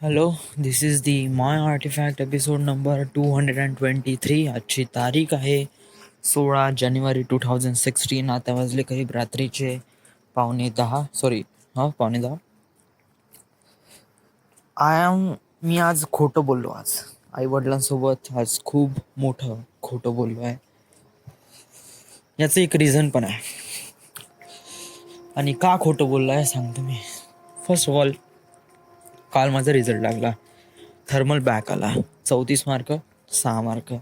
Hello, this is the my artefact episode number 223. आजची तारीख आहे 16 जानेवारी 2016. आता वाजले करीब रात्रीचे 9:45. सॉरी, हां 9:45. मी आज खोटं बोललो. आज आईवडिलांसोबत आज खूप मोठं खोटं बोललो आहे. याचं एक रिझन पण आहे, आणि का खोटं बोललो आहे सांगतो मी. फर्स्ट ऑफ ऑल, काल माझा रिझल्ट लागला. थर्मल बॅक आला. 34 मार्क, 6 मार्क.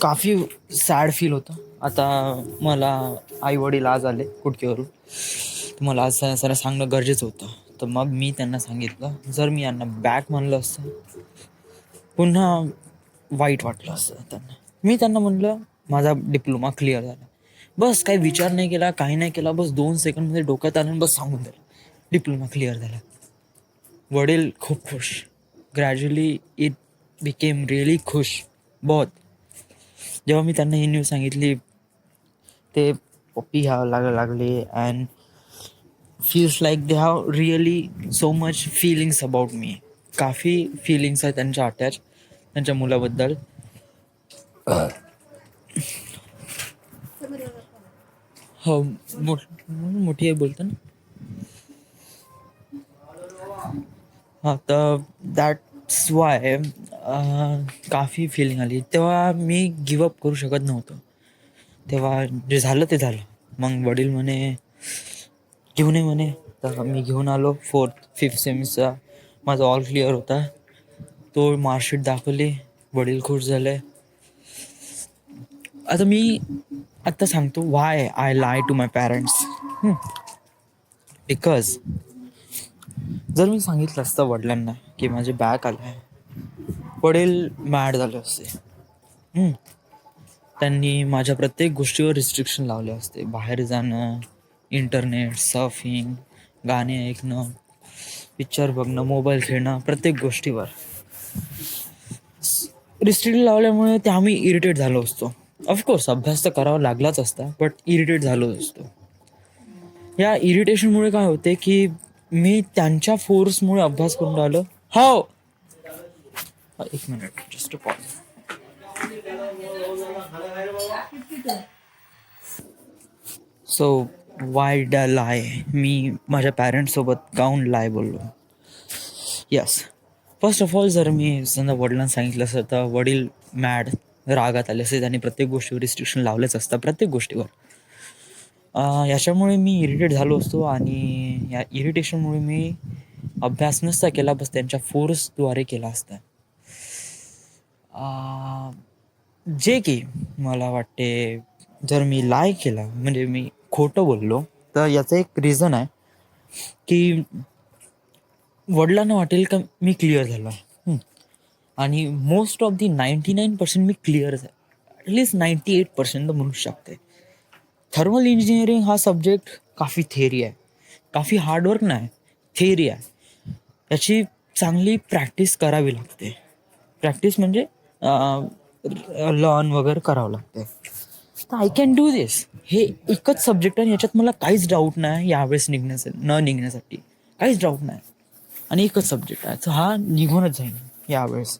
काफ़ी सॅड फील होतं. आता मला आई वडील आज आले कुटकीवरून, तर मला आज सर सांगणं गरजेचं होतं. तर मग मी त्यांना सांगितलं, जर मी यांना बॅक म्हणलं असतं पुन्हा वाईट वाटलं असतं त्यांना. मी त्यांना म्हणलं माझा डिप्लोमा क्लिअर झाला. बस काही विचार नाही केला, काही नाही केला. बस 2 सेकंडमध्ये डोक्यात आलं, बस सांगून दिलं डिप्लोमा क्लिअर झाला. वडील खूप खुश. ग्रॅज्युअली इट बिकेम रिअली खुश बहुत. जेव्हा मी त्यांना ही न्यूज सांगितली, ते पप्पी घ्यावं लागले. And feels like they have really so much feelings about me. काफ़ी फिलिंग्स आहेत त्यांच्या अटॅच त्यांच्या मुलाबद्दल. हो, मोठी आहे बोलतो ना. हां, तर दॅट्स वाय काफ़ी फिलिंग आली. तेव्हा मी गिवअप करू शकत नव्हतो. तेव्हा जे झालं ते झालं. मग वडील म्हणे घेऊन ये म्हणे. तर मी घेऊन आलो. 4th-5th सेमीचा माझा ऑल क्लिअर होता. तो मार्कशीट दाखवली. वडील खुश झाले. आता मी सांगतो why I lie to my parents. Because जर मी सांगितलं असतं वडिलांना की माझे बॅक आलं आहे, वडील मॅड झाले असते. त्यांनी माझ्या प्रत्येक गोष्टीवर रिस्ट्रिक्शन लावले असते. बाहेर जाणं, इंटरनेट, सर्फिंग, गाणे ऐकणं, पिक्चर बघणं, मोबाईल खेळणं, प्रत्येक गोष्टीवर रिस्ट्रिक्शन लावल्यामुळे ते आम्ही इरिटेट झालो असतो. ऑफकोर्स अभ्यास तर करावा लागलाच असता, बट इरिटेट झालो असतो. या इरिटेशनमुळे काय होते की मी त्यांच्या फोर्समुळे अभ्यास करून राहिलो. हो, एक minute, just pause. So Y ड लाय, मी माझ्या पॅरेंट्ससोबत काऊन लाय बोललो. यस, फर्स्ट ऑफ ऑल, जर मी समजा वडिलांना सांगितलं असतं तर वडील मॅड, रागात आले असते. त्यांनी प्रत्येक गोष्टीवर रिस्ट्रिक्शन लावलेच असतं, प्रत्येक गोष्टीवर. याच्यामुळे मी इरिटेट झालो असतो, आणि या इरिटेशनमुळे मी अभ्यास नसता केला, बस त्यांच्या फोर्सद्वारे केला असता. जे की मला वाटते जर मी लाय केला, म्हणजे मी खोटं बोललो, तर याचं एक रिझन आहे की वडिलांना वाटेल का मी क्लिअर झालो आहे. आणि most of the 99% me clear आहे. ॲटलिस्ट 98% तर म्हणू शकते. थर्मल इंजिनिअरिंग हा सब्जेक्ट काफ़ी थेअरी आहे, काफ़ी हार्डवर्क नाही, थेअरी आहे. याची चांगली प्रॅक्टिस करावी लागते. प्रॅक्टिस म्हणजे लर्न वगैरे करावं लागते. तर आय कॅन डू दिस. हे एकच सब्जेक्ट आहे, याच्यात मला काहीच डाऊट नाही यावेळेस निघण्यासाठी काहीच डाऊट नाही. आणि एकच सब्जेक्ट आहे, तर हा निघूनच जाईल यावेळेस.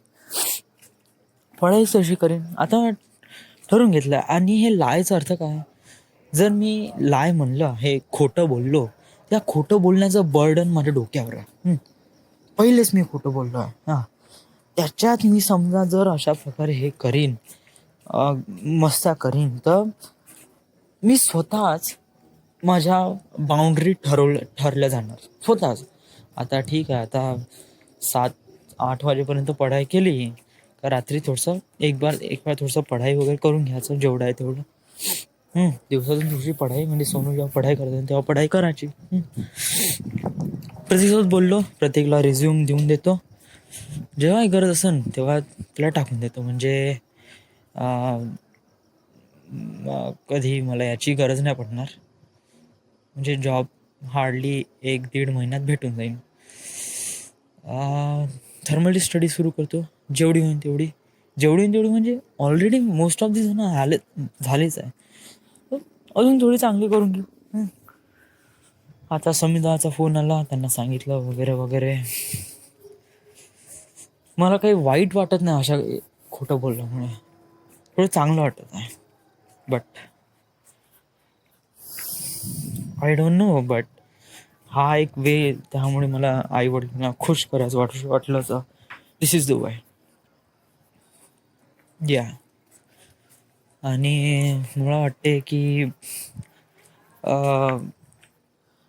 पढाई तशी करेन आता, ठरवून घेतलं. आणि हे लायचा अर्थ काय? जर मी लाय म्हणलं, हे खोटं बोललो, त्या खोटं बोलण्याचं बर्डन माझ्या डोक्यावर आहे. पहिलेच मी खोटं बोललो आहे. त्याच्यात मी समजा जर अशा प्रकारे हे करीन, मस्त्या करीन, तर मी स्वतःच माझ्या बाउंड्री ठरल्या जाणार स्वतःच. आता ठीक आहे, आता 7-8 वाजेपर्यंत पढाई केली का रात्री थोडंसं एक बार थोडंसं पढाई वगैरे करून घ्यायचं, जेवढं आहे तेवढं. दिवसातून थोडीशी पढाई, म्हणजे सोनू जेव्हा पढाई करतो तेव्हा पढाई करायची. प्रत्येकसोबत बोललो, प्रत्येकला रिझ्यूम देऊन देतो. जेव्हाही गरज असेल तेव्हा तिला टाकून देतो. म्हणजे कधी मला याची गरज नाही पडणार. म्हणजे जॉब हार्डली 1-1.5 महिन्यात भेटून जाईल. थर्मली स्टडी सुरू करतो, जेवढी होईल तेवढी म्हणजे ऑलरेडी मोस्ट ऑफ दी जण झालेच आहे, अजून थोडी चांगली करून घेऊ. आता समीदाचा फोन आला, त्यांना सांगितलं वगैरे वगैरे. मला काही वाईट वाटत नाही अशा खोटं बोलल्यामुळे, थोडं चांगलं वाटत आहे. But I don't know, but हा एक वे, त्यामुळे मला आई वडिलांना खुश करायचं वाटलं तर दिस इज द वे. या आणि मला वाटते की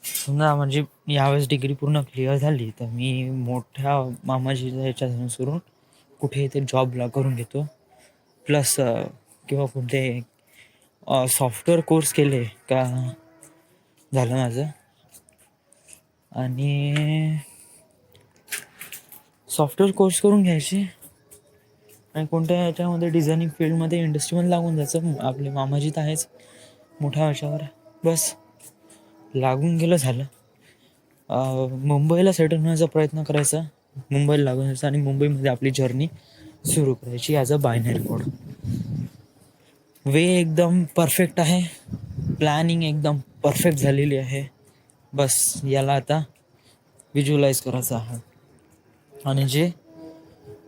समजा म्हणजे यावेळेस डिग्री पूर्ण क्लिअर झाली तर मी मोठ्या मामाजीच्या ह्याच्यात सुरून कुठे ते जॉबला करून घेतो. प्लस किंवा कोणते सॉफ्टवेअर कोर्स केले का झालं माझं. आणि सॉफ्टवेअर कोर्स करून घ्यायचे आणि कोणत्या ह्याच्यामध्ये डिझायनिंग फील्डमध्ये इंडस्ट्रीमध्ये लागून जायचं. आपले मामाजी तर आहेच मोठ्या वर्षावर, बस लागून गेलं झालं. मुंबईला सेटल होण्याचा प्रयत्न करायचा, मुंबईला लागून जायचं आणि मुंबईमध्ये आपली जर्नी सुरू करायची ॲज अ बायनरी कोड. वे एकदम परफेक्ट आहे, प्लॅनिंग एकदम परफेक्ट झालेली आहे. बस याला आता व्हिज्युअलाइज करायचं आहे आणि जे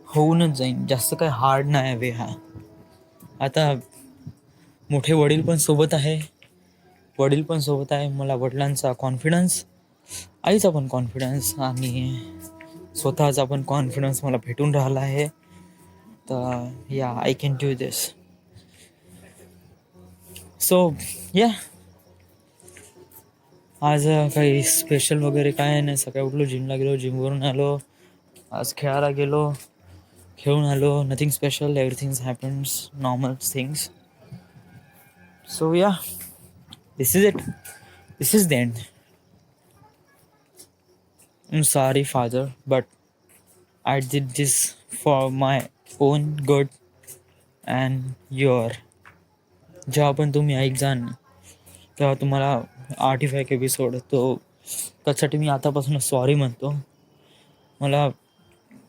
होऊनच जाईन. जास्त काही हार्ड नाही वे हा. आता मोठे वडील पण सोबत आहे, मला वडिलांचा कॉन्फिडन्स, आईचा पण कॉन्फिडन्स आणि स्वतःचा पण कॉन्फिडन्स मला भेटून राहिला आहे. तर या I can do this. So या आज काही स्पेशल वगैरे काय नाही. सकाळी उठलो, जिमला गेलो, जिमवरून आलो, आज खेळायला गेलो, खेळून आलो. Nothing special, everything happens, normal things. So yeah, this is it, this is the end. I'm sorry father, but I did this for my own good and your. जेव्हा पण तुम्ही ऐक जाण तेव्हा तुम्हाला 8 एपिसोड तो त्यासाठी मी आतापासून सॉरी म्हणतो. मला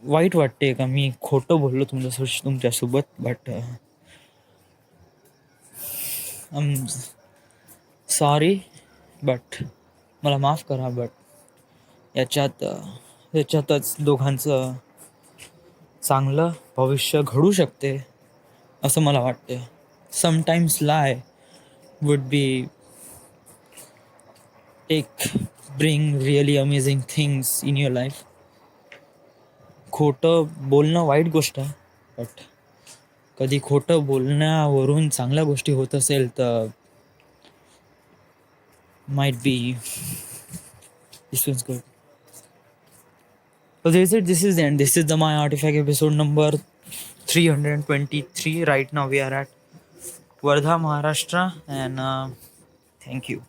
वाईट वाटते का मी खोटं बोललो तुमच्यासोबत, but I am sorry. But मला माफ करा. बट याच्यातच दोघांचं चांगलं भविष्य घडू शकते असं मला वाटते. Sometimes lie would be bring really amazing things in your life. खोटं बोलणं वाईट गोष्ट आहे, बट कधी खोटं बोलण्यावरून चांगल्या गोष्टी होत असेल तर might be this was good. So this is the end. This is the My Artifact episode number 323. Right now we are at Wardha, Maharashtra, and thank you.